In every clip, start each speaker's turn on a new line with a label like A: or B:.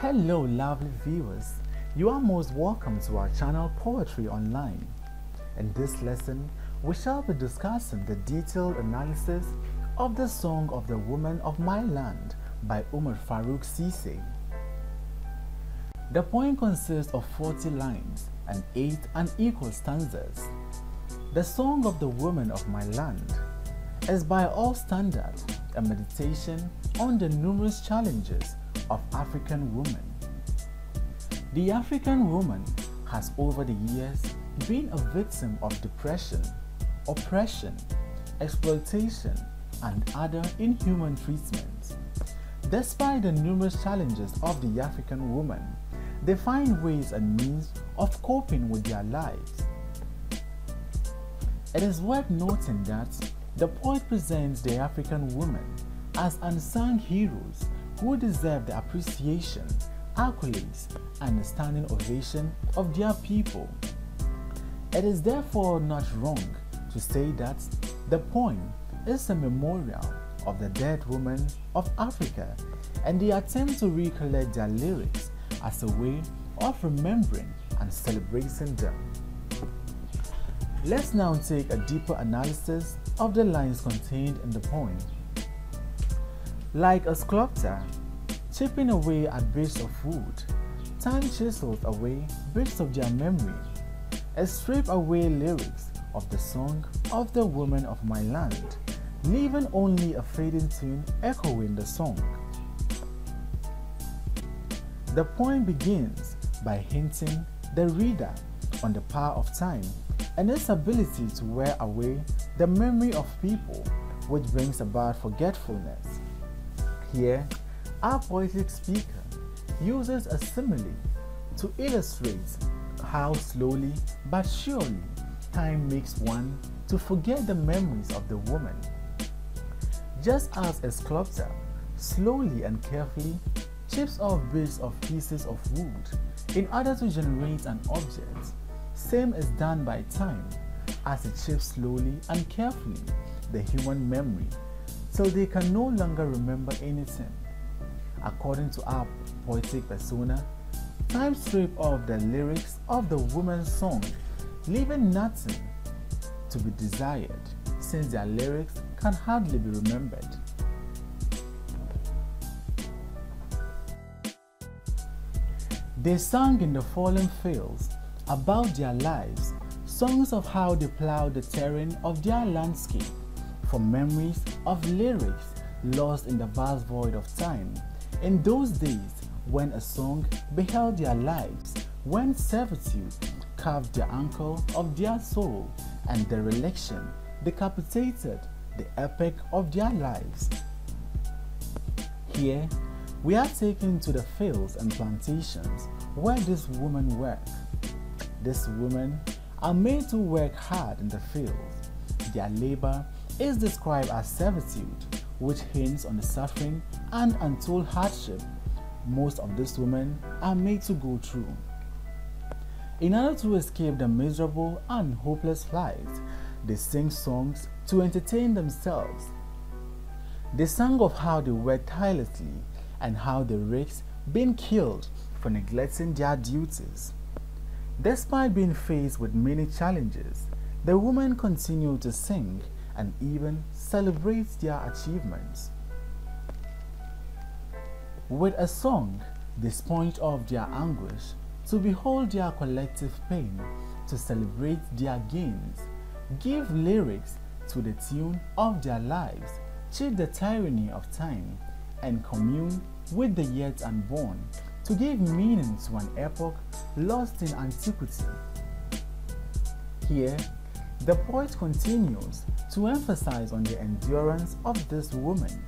A: Hello lovely viewers, you are most welcome to our channel Poetry Online. In this lesson, we shall be discussing the detailed analysis of the Song of the Woman of My Land by Oumar Farouk Sesay. The poem consists of 40 lines and 8 unequal stanzas. The Song of the Woman of My Land is by all standards a meditation on the numerous challenges of African women. The African woman has over the years been a victim of depression, oppression, exploitation, and other inhuman treatments. Despite the numerous challenges of the African woman, they find ways and means of coping with their lives. It is worth noting that the poet presents the African woman as unsung heroes who deserve the appreciation, accolades, and the standing ovation of their people. It is therefore not wrong to say that the poem is a memorial of the dead women of Africa and the attempt to recollect their lyrics as a way of remembering and celebrating them. Let's now take a deeper analysis of the lines contained in the poem. Like a sculptor chipping away at bits of wood, time chisels away bits of their memory, and strip away lyrics of the Song of the Woman of My Land, leaving only a fading tune echoing the song. The poem begins by hinting the reader on the power of time and its ability to wear away the memory of people, which brings about forgetfulness. Here, our poetic speaker uses a simile to illustrate how slowly but surely time makes one to forget the memories of the woman. Just as a sculptor slowly and carefully chips off bits of pieces of wood in order to generate an object, same is done by time as it chips slowly and carefully the human memory till they can no longer remember anything. According to our poetic persona, time strips off the lyrics of the woman's song, leaving nothing to be desired, since their lyrics can hardly be remembered. They sang in the fallen fields about their lives, songs of how they plowed the terrain of their landscape, from memories of lyrics lost in the vast void of time. In those days, when a song beheld their lives, when servitude carved the ankle of their soul, and dereliction decapitated the epic of their lives. Here, we are taken to the fields and plantations where these women work. These women are made to work hard in the fields. Their labor is described as servitude, which hints on the suffering and untold hardship most of these women are made to go through. In order to escape the miserable and hopeless plight, they sing songs to entertain themselves. They sang of how they worked tirelessly and how they risked being killed for neglecting their duties. Despite being faced with many challenges, the women continued to sing and even celebrate their achievements. With a song, they sponge off their anguish to behold their collective pain, to celebrate their gains, give lyrics to the tune of their lives, cheat the tyranny of time, and commune with the yet unborn, to give meaning to an epoch lost in antiquity. Here, the poet continues to emphasize on the endurance of this woman.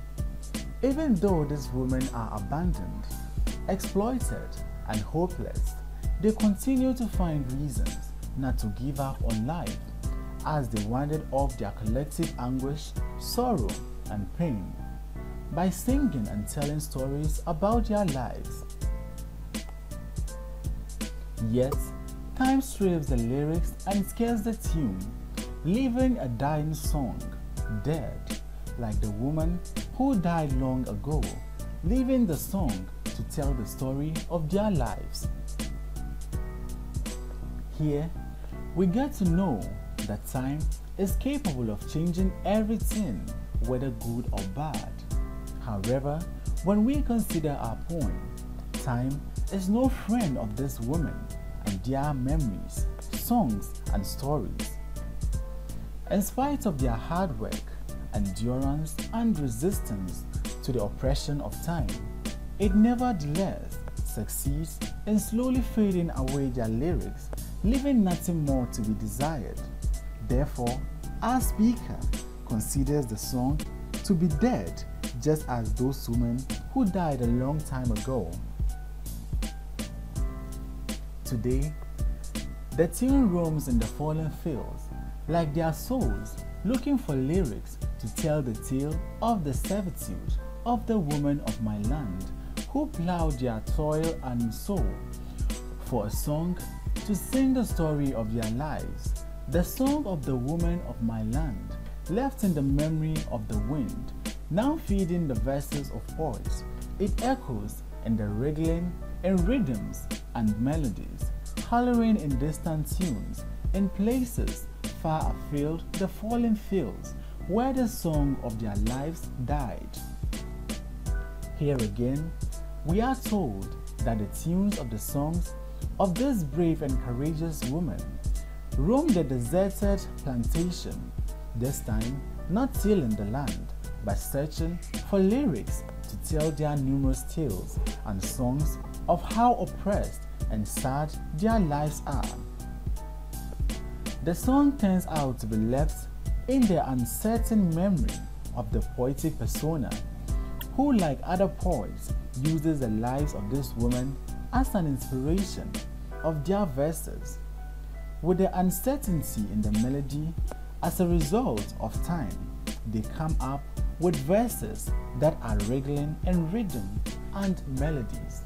A: Even though these women are abandoned, exploited, and hopeless, they continue to find reasons not to give up on life as they warded off their collective anguish, sorrow, and pain by singing and telling stories about their lives. Yet, time strips the lyrics and scares the tune, leaving a dying song, dead, like the woman who died long ago, leaving the song to tell the story of their lives. Here, we get to know that time is capable of changing everything, whether good or bad. However, when we consider our poem, time is no friend of these women and their memories, songs, and stories. In spite of their hard work, endurance, and resistance to the oppression of time, it nevertheless succeeds in slowly fading away their lyrics, leaving nothing more to be desired. Therefore, our speaker considers the song to be dead, just as those women who died a long time ago. Today, the tune roams in the fallen fields, like their souls looking for lyrics to tell the tale of the servitude of the women of my land who plowed their toil and soul for a song to sing the story of their lives, the song of the women of my land, left in the memory of the wind, now feeding the verses of poets. It echoes in the wriggling, in rhythms and melodies, hollering in distant tunes, in places far afield the fallen fields, where the song of their lives died. Here again, we are told that the tunes of the songs of this brave and courageous woman roamed the deserted plantation, this time not tilling the land, but searching for lyrics to tell their numerous tales and songs of how oppressed and sad their lives are. The song turns out to be left in the uncertain memory of the poetic persona, who, like other poets, uses the lives of this woman as an inspiration of their verses. With the uncertainty in the melody as a result of time, they come up with verses that are wriggling in rhythm and melodies.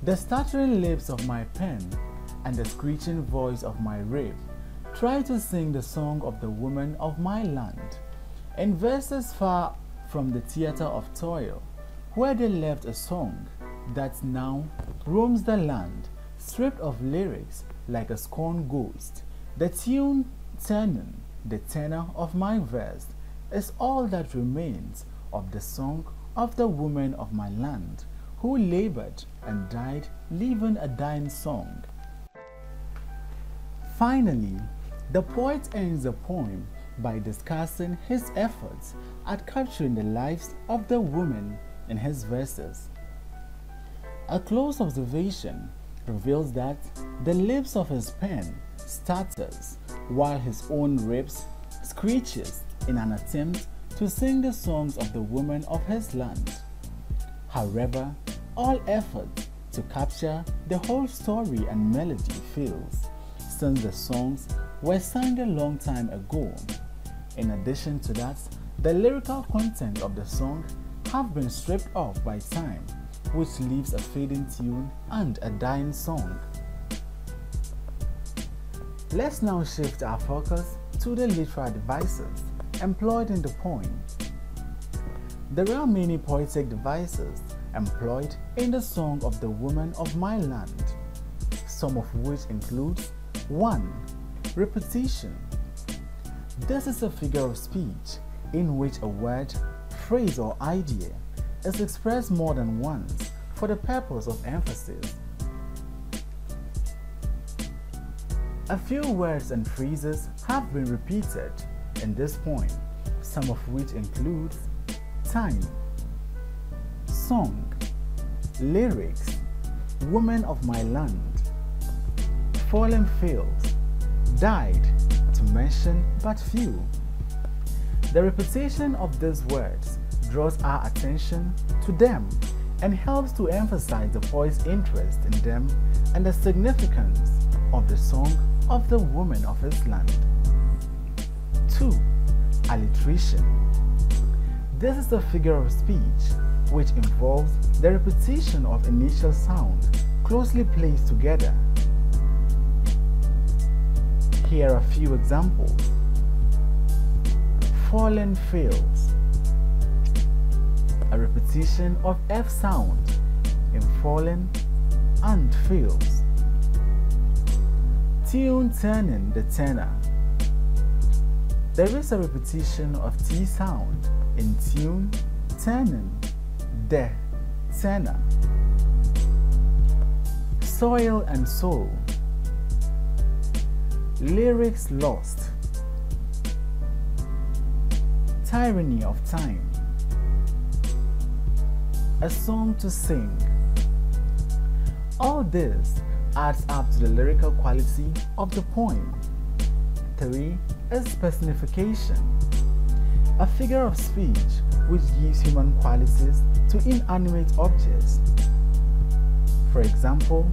A: The stuttering lips of my pen and the screeching voice of my rib try to sing the song of the women of my land, in verses far from the theater of toil, where they left a song that now roams the land, stripped of lyrics like a scorned ghost. The tune turning, the tenor of my verse, is all that remains of the song of the women of my land, who labored and died, leaving a dying song. Finally, the poet ends the poem by discussing his efforts at capturing the lives of the women in his verses. A close observation reveals that the lips of his pen stutters while his own ribs screeches in an attempt to sing the songs of the women of his land. However, all effort to capture the whole story and melody fails, since the songs were sung a long time ago. In addition to that, the lyrical content of the song have been stripped off by time, which leaves a fading tune and a dying song. Let's now shift our focus to the literary devices employed in the poem. There are many poetic devices employed in the song of the woman of my land, some of which include 1. Repetition. This is a figure of speech in which a word, phrase, or idea is expressed more than once for the purpose of emphasis. A few words and phrases have been repeated in this poem, some of which include time, song, lyrics, woman of my land, fallen fields, died, to mention but few. The repetition of these words draws our attention to them and helps to emphasize the poet's interest in them and the significance of the song of the woman of his land. 2. Alliteration. This is a figure of speech which involves the repetition of initial sound closely placed together. Here are a few examples. fallen fails. A repetition of F sound in fallen and fails. Tune turning the tenor. There is a repetition of T sound in tune turning the tenor. Soil and soul. Lyrics lost. Tyranny of time. A song to sing. All this adds up to the lyrical quality of the poem. 3 is personification, a figure of speech which gives human qualities to inanimate objects. For example,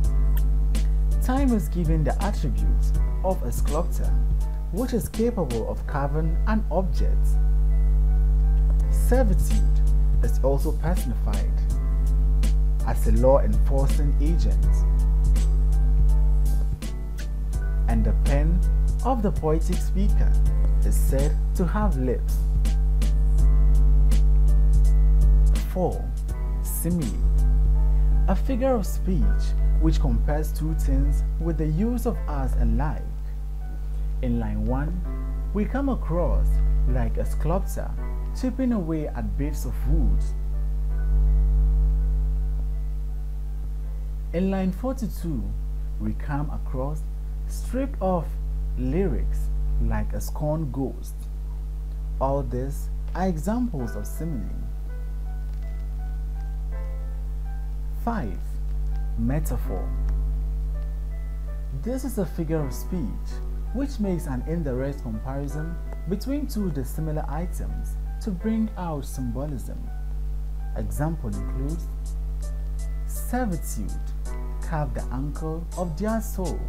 A: time is given the attributes of a sculptor which is capable of carving an object. Servitude is also personified as a law enforcing agent, and the pen of the poetic speaker is said to have lips. 4. Simile, a figure of speech which compares two things with the use of as and like. In line 1, we come across like a sculptor chipping away at bits of wood. In line 42, we come across stripped off lyrics like a scorned ghost. All these are examples of simile. 5. Metaphor. This is a figure of speech which makes an indirect comparison between two dissimilar items to bring out symbolism. Example includes: servitude carved the ankle of their soul.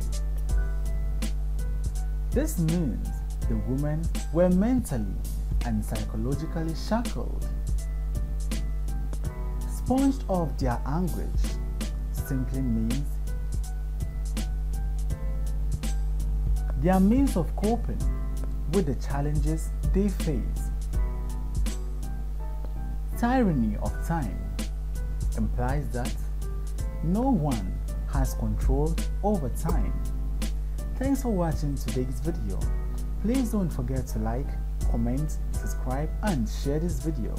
A: This means the women were mentally and psychologically shackled. Sponged off their anguish simply means their means of coping with the challenges they face. Tyranny of time implies that no one has control over time. Thanks for watching today's video. Please don't forget to like, comment, subscribe and share this video.